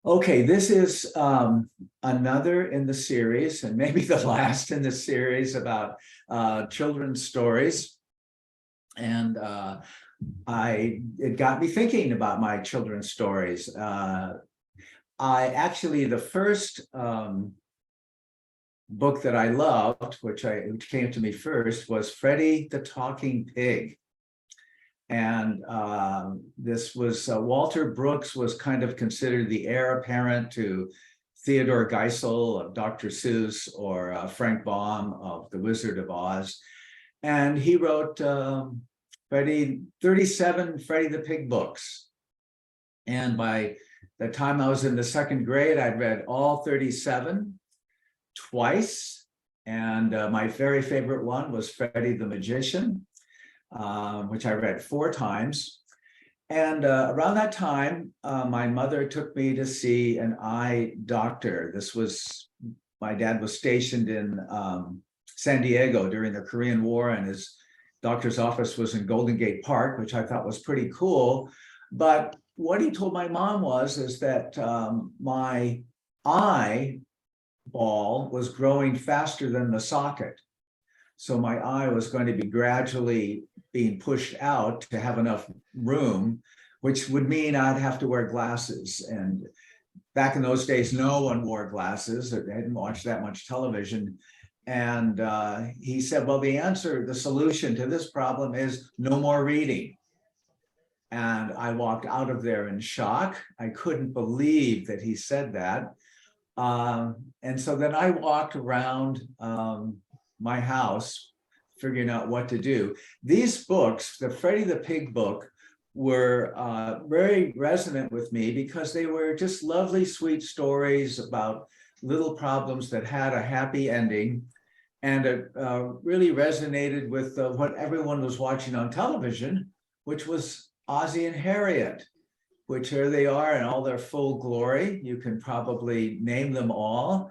Okay, this is another in the series, and maybe the last in the series about children's stories. And it got me thinking about my children's stories. The first book that I loved, which came to me first, was Freddie the Talking Pig. And this was Walter Brooks was kind of considered the heir apparent to Theodore Geisel of Dr. Seuss or Frank Baum of The Wizard of Oz. And he wrote 37 Freddie the Pig books. And by the time I was in the second grade, I'd read all 37 twice. And my very favorite one was Freddie the Magician, which I read 4 times. And around that time, my mother took me to see an eye doctor. My dad was stationed in San Diego during the Korean War, and his doctor's office was in Golden Gate Park, which I thought was pretty cool. But what he told my mom is that my eyeball was growing faster than the socket. So my eye was going to be gradually being pushed out to have enough room, which would mean I'd have to wear glasses. And back in those days, no one wore glasses. They didn't watch that much television. And he said, well, the solution to this problem is no more reading. And I walked out of there in shock. I couldn't believe that he said that. And so then I walked around my house, figuring out what to do. These books, the Freddie the Pig book, were very resonant with me because they were just lovely, sweet stories about little problems that had a happy ending. And it really resonated with what everyone was watching on television, which was Ozzie and Harriet, which here they are in all their full glory. You can probably name them all.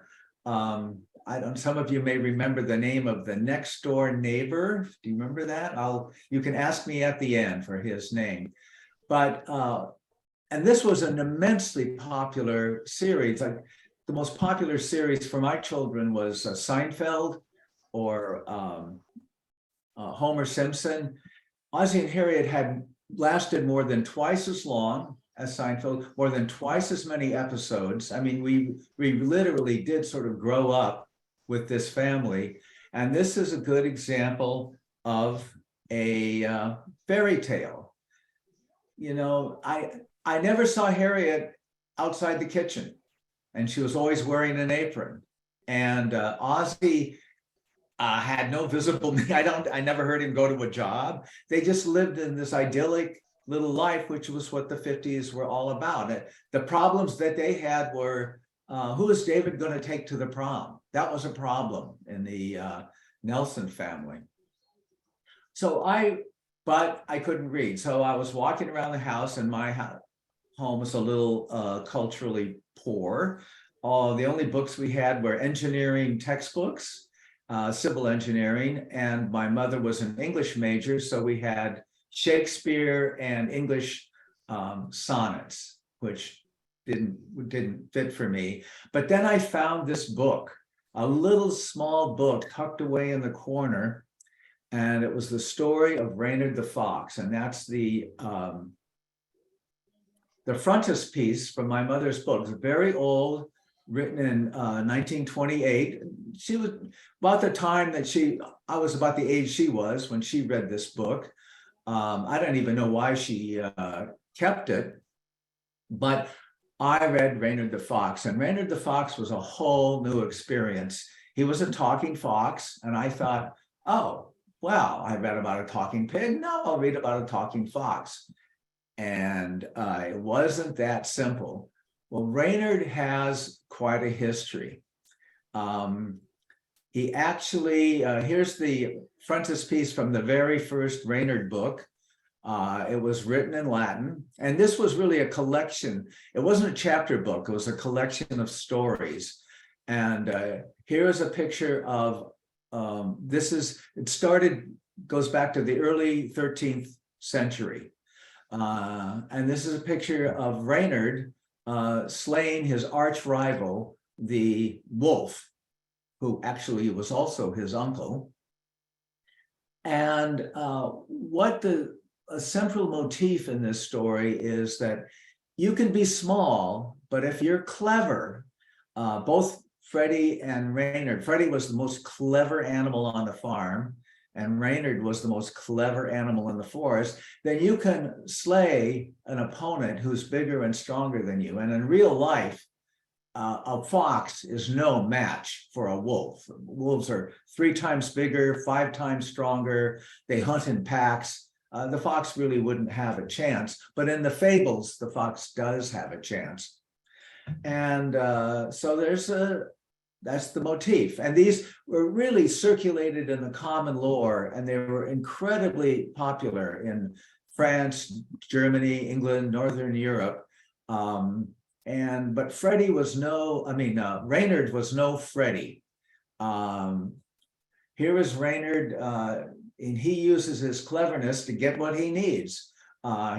Some of you may remember the name of the next door neighbor. Do you remember that? You can ask me at the end for his name. But, and this was an immensely popular series. Like the most popular series for my children was Seinfeld or Homer Simpson. Ozzie and Harriet had lasted more than twice as long as Seinfeld, more than twice as many episodes. I mean, we literally did sort of grow up with this family. And this is a good example of a fairy tale. You know, I never saw Harriet outside the kitchen, and she was always wearing an apron. And Ozzie had no visible, I never heard him go to a job. They just lived in this idyllic little life, which was what the 50s were all about. The problems that they had were, who is David going to take to the prom? That was a problem in the Nelson family. But I couldn't read. So I was walking around the house, and my home was a little culturally poor. The only books we had were engineering textbooks, civil engineering, and my mother was an English major, so we had Shakespeare and English sonnets, which didn't fit for me. But then I found this book, a little small book tucked away in the corner, and it was the story of Reynard the Fox, and that's the frontispiece from my mother's book. It's very old, written in 1928. She was about the time that I was about the age she was when she read this book. I don't even know why she kept it, but I read Reynard the Fox, and Reynard the Fox was a whole new experience. He was a talking fox, and I thought, oh, well, I read about a talking pig. No, I'll read about a talking fox. And it wasn't that simple. Well, Reynard has quite a history. He actually, here's the frontispiece from the very first Reynard book. It was written in Latin, and this was really a collection. It wasn't a chapter book, it was a collection of stories. And here is a picture of, goes back to the early 13th century. And this is a picture of Reynard slaying his arch rival, the wolf, who actually was also his uncle. And what a central motif in this story is that you can be small, but if you're clever, both Freddie and Reynard, Freddie was the most clever animal on the farm, and Reynard was the most clever animal in the forest, then you can slay an opponent who's bigger and stronger than you. And in real life, a fox is no match for a wolf. Wolves are 3 times bigger, 5 times stronger. They hunt in packs. The fox really wouldn't have a chance, but in the fables, the fox does have a chance. And so that's the motif. And these were really circulated in the common lore, and they were incredibly popular in France, Germany, England, Northern Europe. But Freddie was Reynard was no Freddie. Here is Reynard, and he uses his cleverness to get what he needs.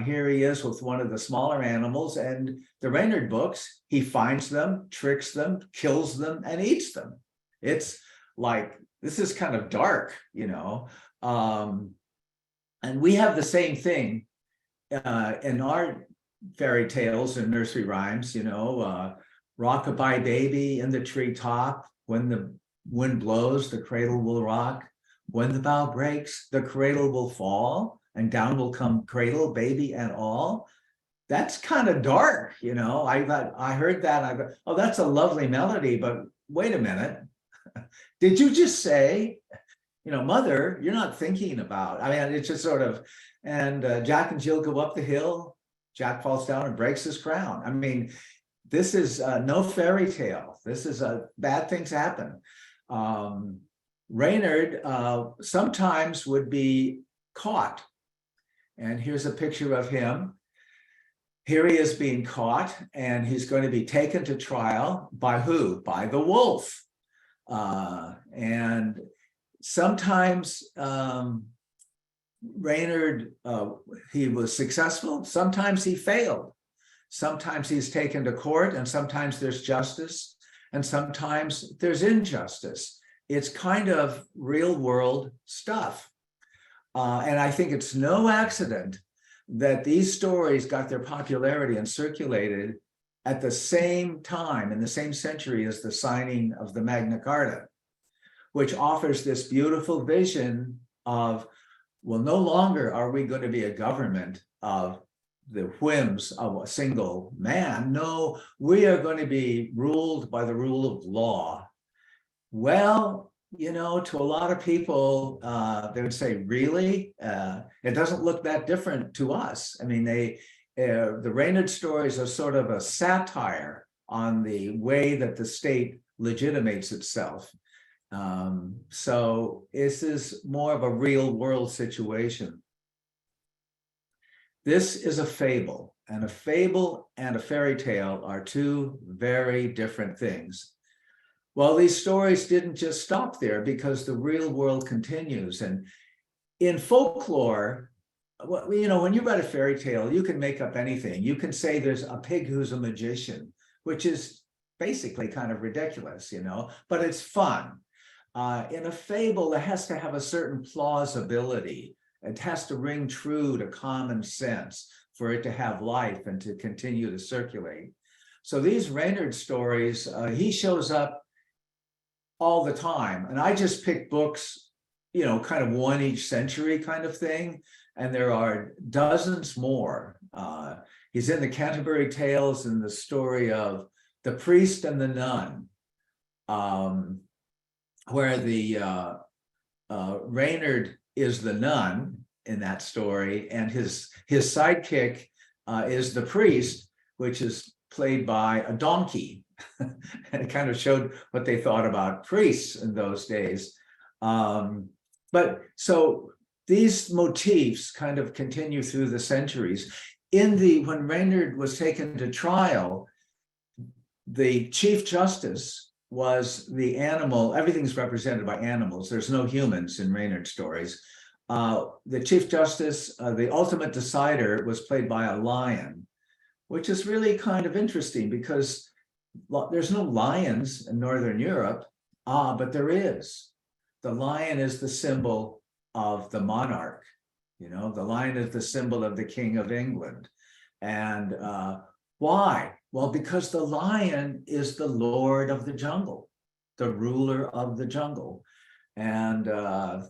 Here he is with one of the smaller animals, and the Reynard books, he finds them, tricks them, kills them, and eats them. It's like, this is kind of dark, you know. And we have the same thing in our fairy tales and nursery rhymes, you know, rock-a-bye baby in the treetop, when the wind blows, the cradle will rock. When the bough breaks, the cradle will fall, and down will come cradle, baby, and all. That's kind of dark, you know. I heard that, I go, oh, that's a lovely melody, but wait a minute. Did you just say, you know, mother, you're not thinking about, I mean, it's just sort of, and Jack and Jill go up the hill, Jack falls down and breaks his crown. I mean, this is no fairy tale. This is bad things happen. Reynard sometimes would be caught. And here's a picture of him. Here he is being caught, and he's going to be taken to trial by who? By the wolf. And sometimes Reynard, he was successful. Sometimes he failed. Sometimes he's taken to court, and sometimes there's justice, and sometimes there's injustice. It's kind of real world stuff. And I think it's no accident that these stories got their popularity and circulated at the same time, in the same century as the signing of the Magna Carta, which offers this beautiful vision of, well, no longer are we going to be a government of the whims of a single man. No, we are going to be ruled by the rule of law. Well, you know, to a lot of people, they would say, really? It doesn't look that different to us. I mean, the Reynard stories are sort of a satire on the way that the state legitimates itself. So this is more of a real world situation. This is a fable, and a fable and a fairy tale are two very different things. Well, these stories didn't just stop there, because the real world continues. And in folklore, well, you know, when you write a fairy tale, you can make up anything. You can say there's a pig who's a magician, which is basically kind of ridiculous, you know, but it's fun. In a fable, it has to have a certain plausibility. It has to ring true to common sense for it to have life and to continue to circulate. So these Reynard stories, he shows up all the time. And I just picked books, you know, kind of one each century kind of thing. And there are dozens more. He's in the Canterbury Tales and the story of the priest and the nun, where the Reynard is the nun in that story, and his sidekick is the priest, which is played by a donkey. And it kind of showed what they thought about priests in those days. But so these motifs kind of continue through the centuries. When Reynard was taken to trial, the Chief Justice was the animal. Everything's represented by animals. There's no humans in Reynard stories. The Chief Justice, the ultimate decider, was played by a lion. which is really kind of interesting because there's no lions in Northern Europe. But there is. The lion is the symbol of the monarch. You know, the lion is the symbol of the King of England. And why? Well, because the lion is the lord of the jungle, the ruler of the jungle. And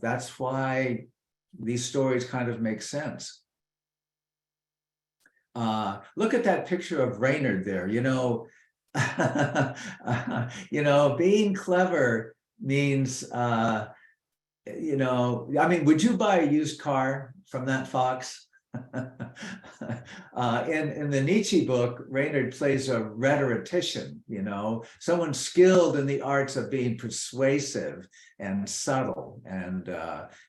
that's why these stories kind of make sense. Look at that picture of Reynard there. You know, being clever means, you know, I mean, would you buy a used car from that fox? In the Nietzsche book, Reynard plays a rhetorician, you know, someone skilled in the arts of being persuasive and subtle, and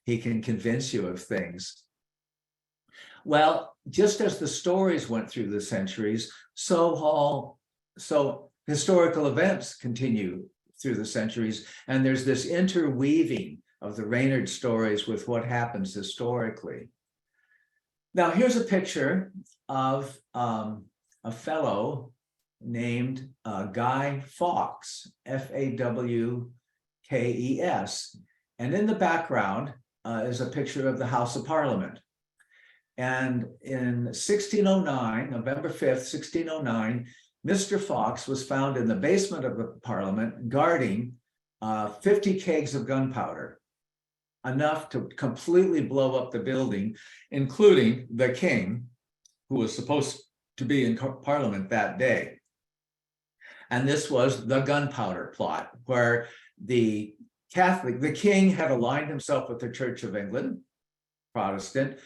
he can convince you of things. Well, just as the stories went through the centuries, so historical events continue through the centuries, and there's this interweaving of the Reynard stories with what happens historically. Now, here's a picture of a fellow named Guy Fawkes, Fawkes, and in the background is a picture of the House of Parliament. And in 1609, November 5th, 1609, Mr. Fawkes was found in the basement of the Parliament guarding 50 kegs of gunpowder, enough to completely blow up the building, including the king, who was supposed to be in Parliament that day. And this was the gunpowder plot, where the king had aligned himself with the Church of England, Protestant.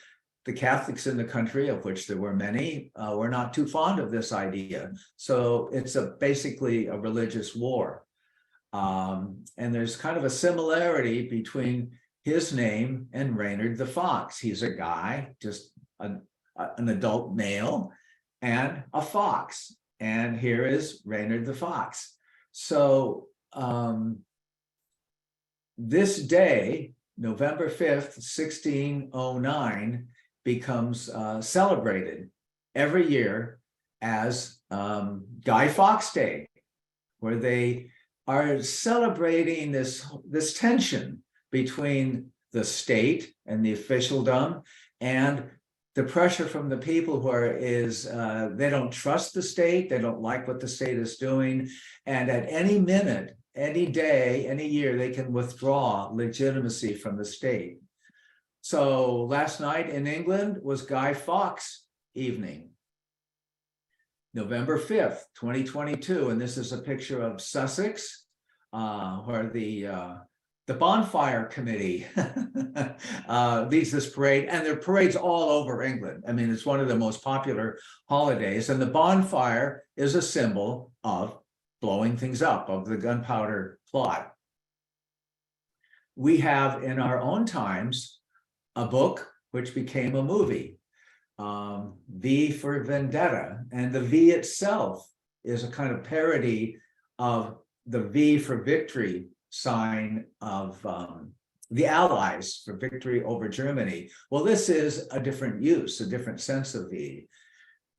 The Catholics in the country, of which there were many, were not too fond of this idea. So it's basically a religious war. And there's kind of a similarity between his name and Reynard the Fox. He's a guy, just an adult male, and a fox. And here is Reynard the Fox. So this day, November 5th, 1609, becomes celebrated every year as Guy Fawkes Day, where they are celebrating this tension between the state and the officialdom and the pressure from the people who they don't trust the state, they don't like what the state is doing, and at any minute, any day, any year, they can withdraw legitimacy from the state. So last night in England was Guy Fawkes evening, November 5th, 2022. And this is a picture of Sussex, where the bonfire committee leads this parade, and there are parades all over England. I mean, it's one of the most popular holidays, and the bonfire is a symbol of blowing things up, of the gunpowder plot. We have in our own times a book which became a movie, V for Vendetta, and the V itself is a kind of parody of the V for victory sign of the Allies for victory over Germany. Well, this is a different use, a different sense of V.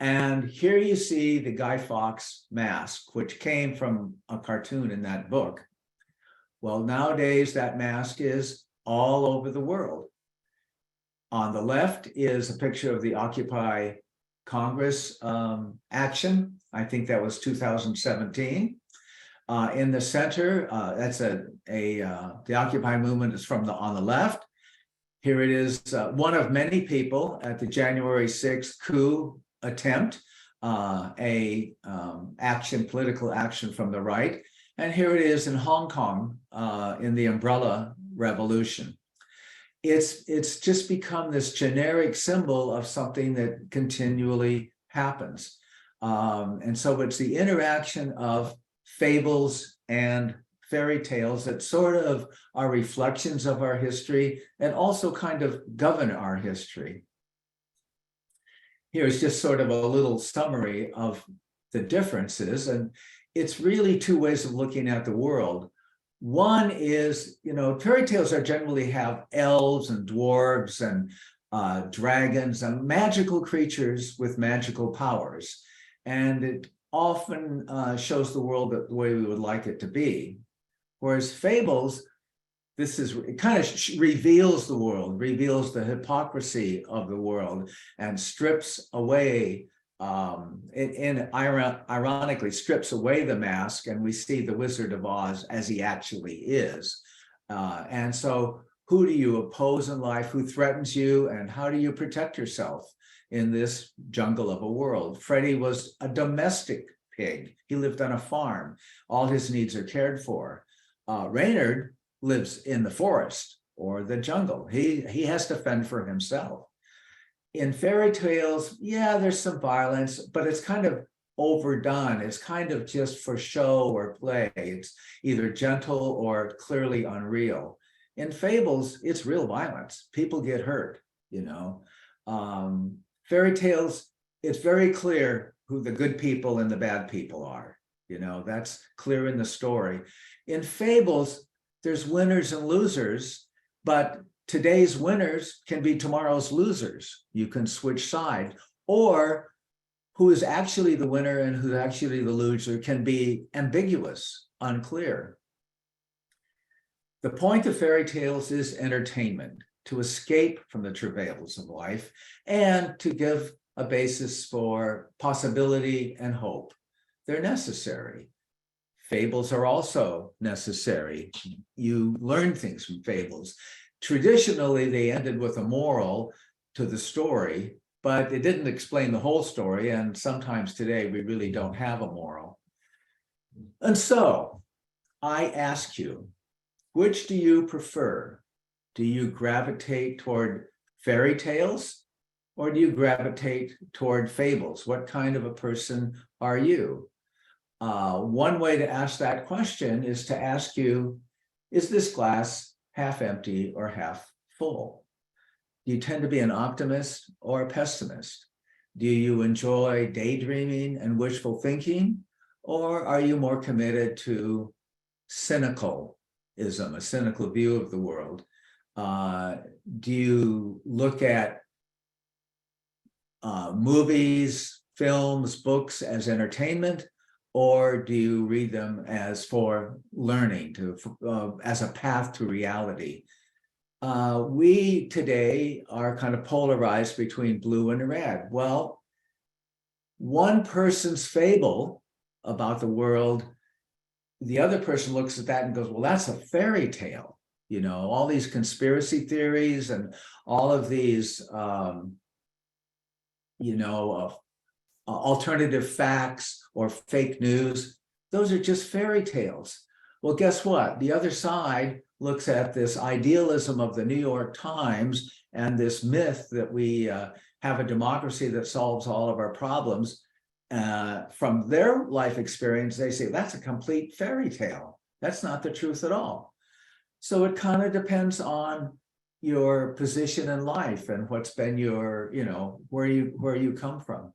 And here you see the Guy Fawkes mask, which came from a cartoon in that book. Well, nowadays that mask is all over the world. On the left is a picture of the Occupy Congress action. I think that was 2017. In the center, that's the Occupy movement is on the left. Here it is, one of many people at the January 6th coup attempt, political action from the right. And here it is in Hong Kong in the Umbrella Revolution. It's just become this generic symbol of something that continually happens. And so it's the interaction of fables and fairy tales that sort of are reflections of our history and also kind of govern our history. Here's just sort of a little summary of the differences. And it's really two ways of looking at the world. One is, fairy tales generally have elves and dwarves and dragons and magical creatures with magical powers. and it often shows the world the way we would like it to be. Whereas fables, it kind of reveals the world, reveals the hypocrisy of the world, and strips away, ironically strips away the mask, and we see the Wizard of Oz as he actually is. And so who do you oppose in life? Who threatens you? And how do you protect yourself in this jungle of a world? Freddie was a domestic pig. He lived on a farm. All his needs are cared for. Reynard lives in the forest or the jungle. He has to fend for himself. In fairy tales, yeah, there's some violence, but it's kind of overdone. It's kind of just for show or play. It's either gentle or clearly unreal. In fables, it's real violence. People get hurt, you know. Fairy tales, it's very clear who the good people and the bad people are. You know, that's clear in the story. In fables, there's winners and losers, but today's winners can be tomorrow's losers. You can switch side, or who is actually the winner and who's actually the loser can be ambiguous, unclear. The point of fairy tales is entertainment, to escape from the travails of life and to give a basis for possibility and hope. They're necessary. Fables are also necessary. You learn things from fables. Traditionally, they ended with a moral to the story, but it didn't explain the whole story. And sometimes today we really don't have a moral. And so I ask you, which do you prefer? Do you gravitate toward fairy tales, or do you gravitate toward fables? What kind of a person are you? One way to ask that question is to ask you, is this glass half empty or half full? Do you tend to be an optimist or a pessimist? Do you enjoy daydreaming and wishful thinking, or are you more committed to cynicalism, a cynical view of the world? Do you look at movies, films, books as entertainment, or do you read them as for learning, as a path to reality? We today are kind of polarized between blue and red. Well, one person's fable about the world, the other person looks at that and goes, well, that's a fairy tale. You know, all these conspiracy theories and all of these, alternative facts or fake news, those are just fairy tales. Well, guess what? The other side looks at this idealism of the New York Times and this myth that we have a democracy that solves all of our problems. From their life experience, they say that's a complete fairy tale. That's not the truth at all. So it kind of depends on your position in life and what's been your, where you come from.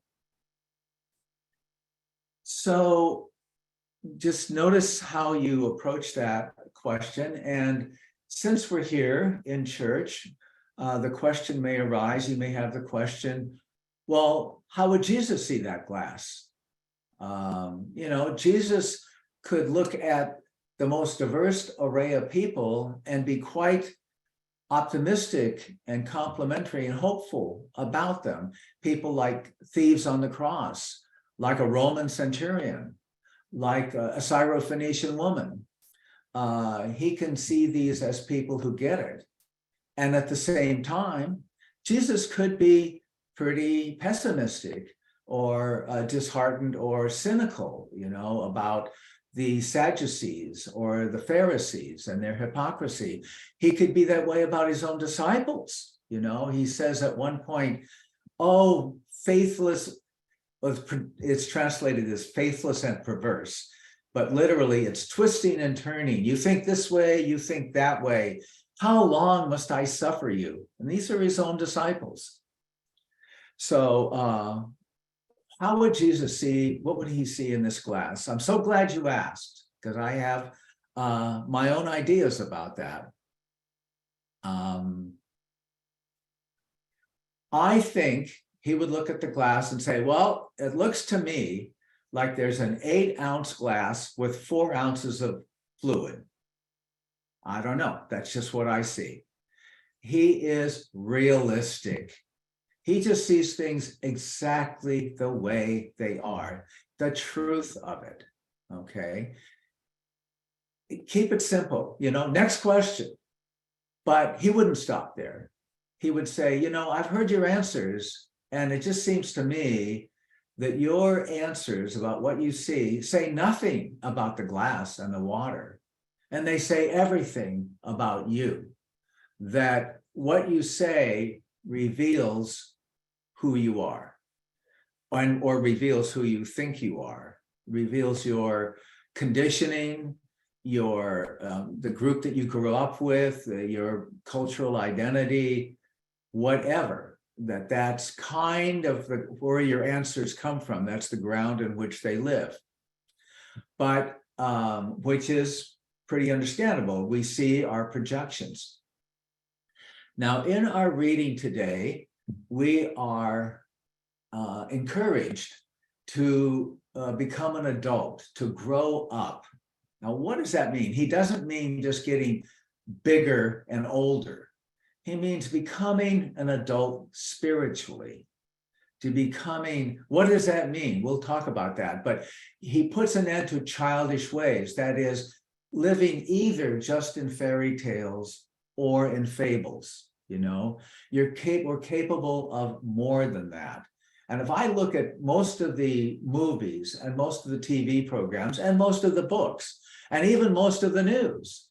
So just notice how you approach that question. And since we're here in church, the question may arise. You may have the question, well, how would Jesus see that glass? Jesus could look at the most diverse array of people and be quite optimistic and complimentary and hopeful about them. People like thieves on the cross, like a Roman centurion, like a Syrophoenician woman. He can see these as people who get it. And at the same time, Jesus could be pretty pessimistic or disheartened or cynical, about the Sadducees or the Pharisees and their hypocrisy. He could be that way about his own disciples. He says at one point, oh, faithless, it's translated as faithless and perverse, but literally it's twisting and turning. You think this way, you think that way. How long must I suffer you? And these are his own disciples. So how would Jesus see, what would he see in this glass? I'm so glad you asked, because I have my own ideas about that. I think he would look at the glass and say, well, it looks to me like there's an 8-ounce glass with 4 ounces of fluid. I don't know. That's just what I see. He is realistic. He just sees things exactly the way they are, the truth of it. Okay. Keep it simple, next question. But he wouldn't stop there. He would say, I've heard your answers, and it just seems to me that your answers about what you see say nothing about the glass and the water. And they say everything about you. That what you say reveals who you are, or reveals who you think you are, reveals your conditioning, the group that you grew up with, your cultural identity, whatever. That's kind of where your answers come from. That's the ground in which they live. But which is pretty understandable. We see our projections. Now, in our reading today, we are encouraged to become an adult, to grow up. Now, what does that mean? He doesn't mean just getting bigger and older. He means becoming an adult spiritually. What does that mean? We'll talk about that. But he puts an end to childish ways. That is, living either just in fairy tales or in fables. We're capable of more than that. And if I look at most of the movies and most of the TV programs and most of the books and even most of the news,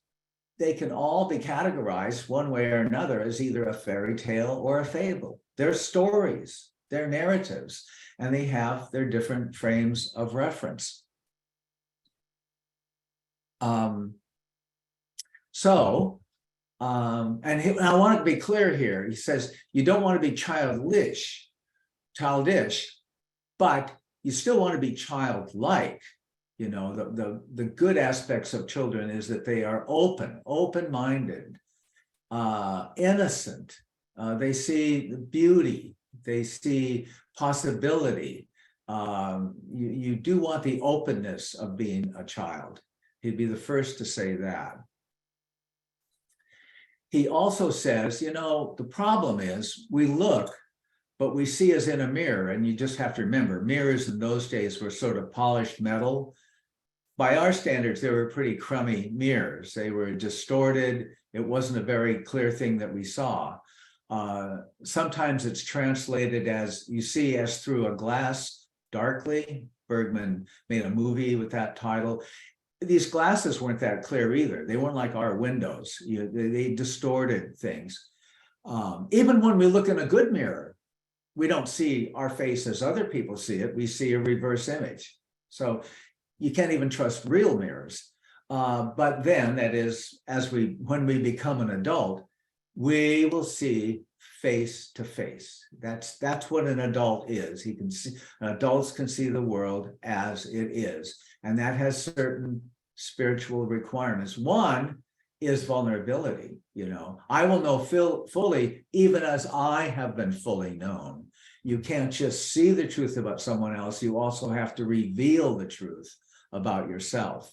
they can all be categorized one way or another as either a fairy tale or a fable. They're stories, they're narratives, and they have their different frames of reference. And I want to be clear here. He says, you don't want to be childish, but you still want to be childlike. The good aspects of children is that they are open-minded, innocent. They see beauty. They see possibility. You do want the openness of being a child. He'd be the first to say that. He also says, the problem is we look, but we see as in a mirror. And you just have to remember, mirrors in those days were sort of polished metal. By our standards, they were pretty crummy mirrors. They were distorted. It wasn't a very clear thing that we saw. Sometimes it's translated as you see as through a glass darkly. Bergman made a movie with that title. These glasses weren't that clear either. They weren't like our windows. They distorted things. Even when we look in a good mirror, we don't see our face as other people see it. We see a reverse image. So you can't even trust real mirrors. But then, that is, when we become an adult, we will see face to face. That's what an adult is. Adults can see the world as it is. And that has certain spiritual requirements. One is vulnerability. I will know fully, even as I have been fully known. You can't just see the truth about someone else. You also have to reveal the truth about yourself.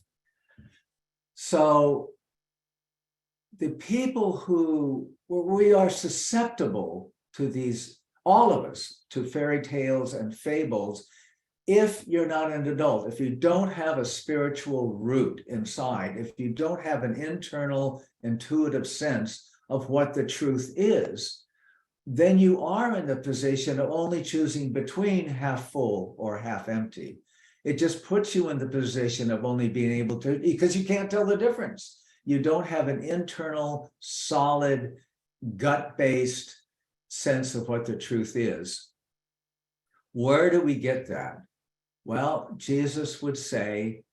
So the people we are susceptible to these, all of us, to fairy tales and fables, if you're not an adult, if you don't have a spiritual root inside, if you don't have an internal intuitive sense of what the truth is, then you are in the position of only choosing between half full or half empty. It just puts you in the position of only being able to, because you can't tell the difference. You don't have an internal, solid, gut-based sense of what the truth is. Where do we get that? Well, Jesus would say,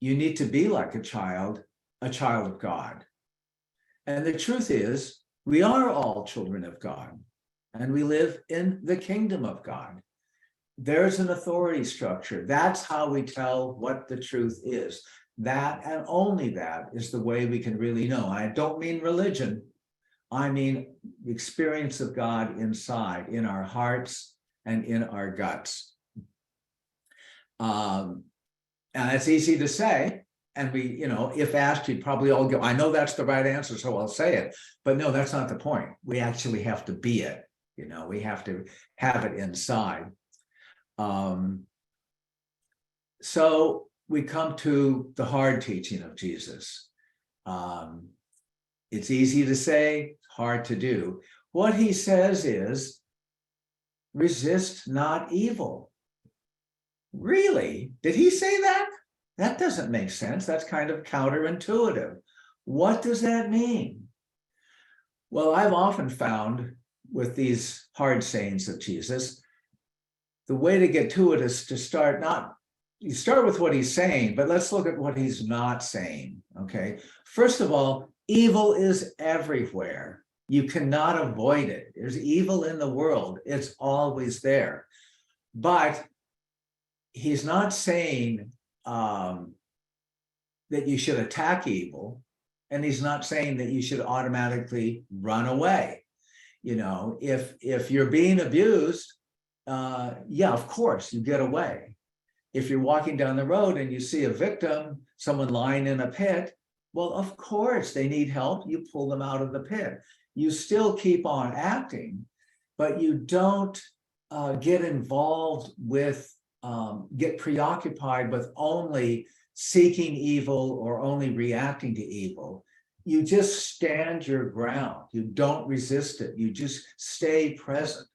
you need to be like a child of God. And the truth is, we are all children of God, and we live in the kingdom of God. There's an authority structure. That's how we tell what the truth is. That and only that is the way we can really know. I don't mean religion. I mean the experience of God inside, in our hearts and in our guts. And it's easy to say. And we, if asked, you'd probably all go, I know that's the right answer, so I'll say it. But no, that's not the point. We actually have to be it. We have to have it inside. So we come to the hard teaching of Jesus. It's easy to say, hard to do. What he says is, resist not evil. Really? Did he say that? That doesn't make sense. That's kind of counterintuitive. What does that mean? Well, I've often found with these hard sayings of Jesus, the way to get to it is to you start with what he's saying, but let's look at what he's not saying, okay? First of all, evil is everywhere. You cannot avoid it. There's evil in the world. It's always there. But he's not saying that you should attack evil, and he's not saying that you should automatically run away. If you're being abused, yeah, of course, you get away. If you're walking down the road and you see a victim, someone lying in a pit, well, of course, they need help. You pull them out of the pit. You still keep on acting, but you don't get involved with, get preoccupied with only seeking evil or only reacting to evil. You just stand your ground. You don't resist it. You just stay present.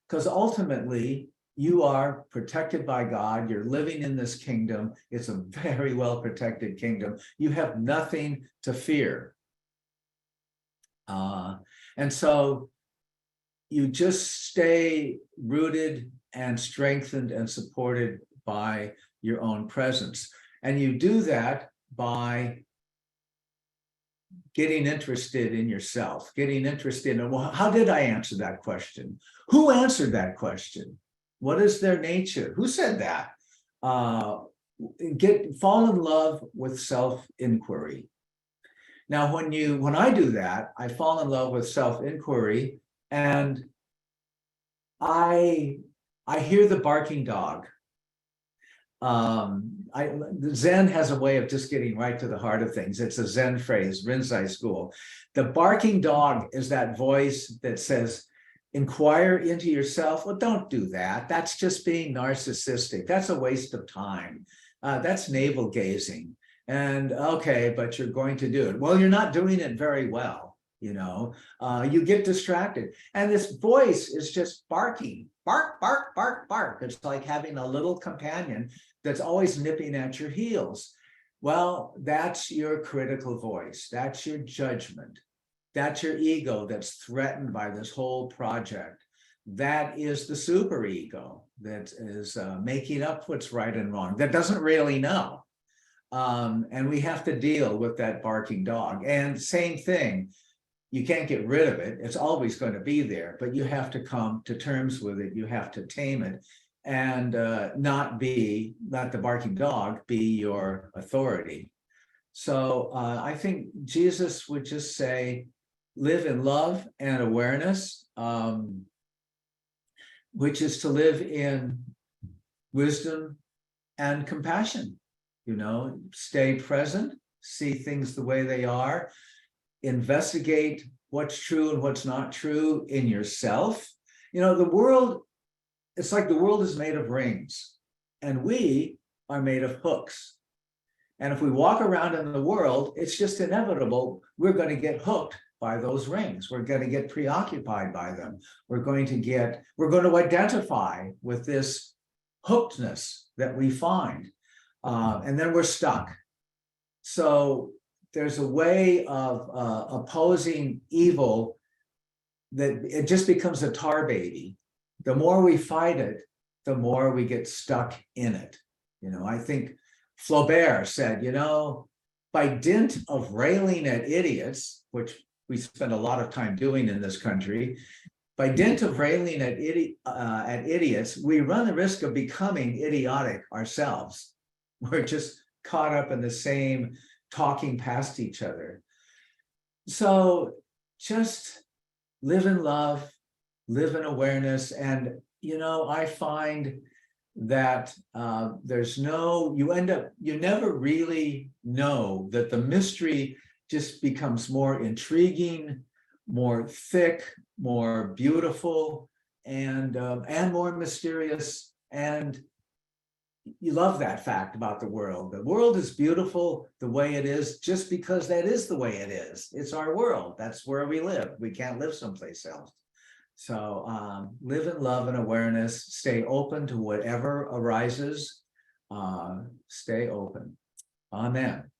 Because ultimately, you are protected by God. You're living in this kingdom. It's a very well protected kingdom. You have nothing to fear. And so you just stay rooted and strengthened and supported by your own presence. And you do that by getting interested in yourself, getting interested in, well, how did I answer that question? Who answered that question? What is their nature? Who said that? Fall in love with self-inquiry. Now, when I do that, I fall in love with self-inquiry, and I hear the barking dog. Zen has a way of just getting right to the heart of things. It's a Zen phrase, Rinzai school. The barking dog is that voice that says, inquire into yourself. Well, don't do that. That's just being narcissistic. That's a waste of time. That's navel gazing. And okay, but you're going to do it. Well, you're not doing it very well. You get distracted. And this voice is just barking, bark, bark, bark, bark. It's like having a little companion that's always nipping at your heels. Well, that's your critical voice. That's your judgment. That's your ego that's threatened by this whole project. That is the superego that is making up what's right and wrong, that doesn't really know. And we have to deal with that barking dog. And same thing, you can't get rid of it. It's always going to be there, but you have to come to terms with it. You have to tame it and not the barking dog be your authority. So I think Jesus would just say, live in love and awareness, which is to live in wisdom and compassion. Stay present, see things the way they are, investigate what's true and what's not true in yourself. The world, it's like the world is made of rings and we are made of hooks. And if we walk around in the world, it's just inevitable. We're going to get hooked by those rings. We're going to get preoccupied by them. We're going to identify with this hookedness that we find. And then we're stuck. So there's a way of opposing evil that it just becomes a tar baby. The more we fight it, the more we get stuck in it. I think Flaubert said, by dint of railing at idiots, which we spend a lot of time doing in this country, by dint of railing at idiots, we run the risk of becoming idiotic ourselves. We're just caught up in the same talking past each other. So just live in love, live in awareness. And, I find that you never really know, that the mystery just becomes more intriguing, more thick, more beautiful, and more mysterious. And you love that fact about the world. The world is beautiful the way it is, just because that is the way it is. It's our world. That's where we live. We can't live someplace else. So live in love and awareness. Stay open to whatever arises. Stay open. Amen.